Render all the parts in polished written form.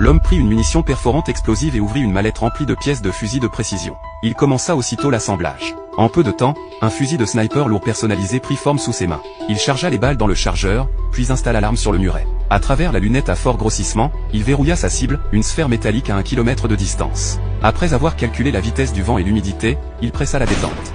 L'homme prit une munition perforante explosive et ouvrit une mallette remplie de pièces de fusil de précision. Il commença aussitôt l'assemblage. En peu de temps, un fusil de sniper lourd personnalisé prit forme sous ses mains. Il chargea les balles dans le chargeur, puis installa l'arme sur le muret. À travers la lunette à fort grossissement, il verrouilla sa cible, une sphère métallique à 1 km de distance. Après avoir calculé la vitesse du vent et l'humidité, il pressa la détente.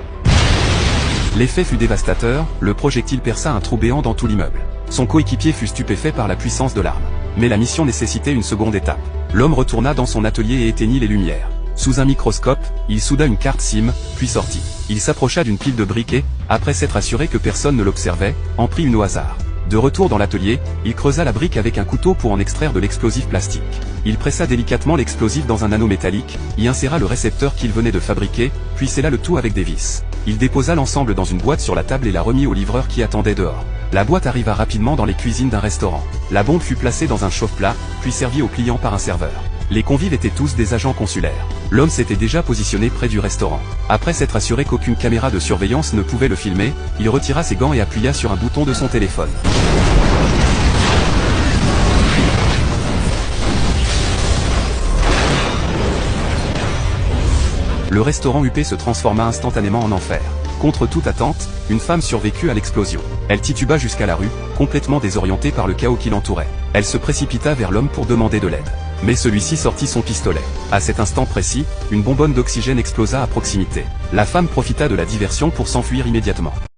L'effet fut dévastateur, le projectile perça un trou béant dans tout l'immeuble. Son coéquipier fut stupéfait par la puissance de l'arme. Mais la mission nécessitait une seconde étape. L'homme retourna dans son atelier et éteignit les lumières. Sous un microscope, il souda une carte SIM, puis sortit. Il s'approcha d'une pile de briques et, après s'être assuré que personne ne l'observait, en prit une au hasard. De retour dans l'atelier, il creusa la brique avec un couteau pour en extraire de l'explosif plastique. Il pressa délicatement l'explosif dans un anneau métallique, y inséra le récepteur qu'il venait de fabriquer, puis scella le tout avec des vis. Il déposa l'ensemble dans une boîte sur la table et la remit au livreur qui attendait dehors. La boîte arriva rapidement dans les cuisines d'un restaurant. La bombe fut placée dans un chauffe-plat, puis servie aux clients par un serveur. Les convives étaient tous des agents consulaires. L'homme s'était déjà positionné près du restaurant. Après s'être assuré qu'aucune caméra de surveillance ne pouvait le filmer, il retira ses gants et appuya sur un bouton de son téléphone. Le restaurant huppé se transforma instantanément en enfer. Contre toute attente, une femme survécut à l'explosion. Elle tituba jusqu'à la rue, complètement désorientée par le chaos qui l'entourait. Elle se précipita vers l'homme pour demander de l'aide. Mais celui-ci sortit son pistolet. À cet instant précis, une bonbonne d'oxygène explosa à proximité. La femme profita de la diversion pour s'enfuir immédiatement.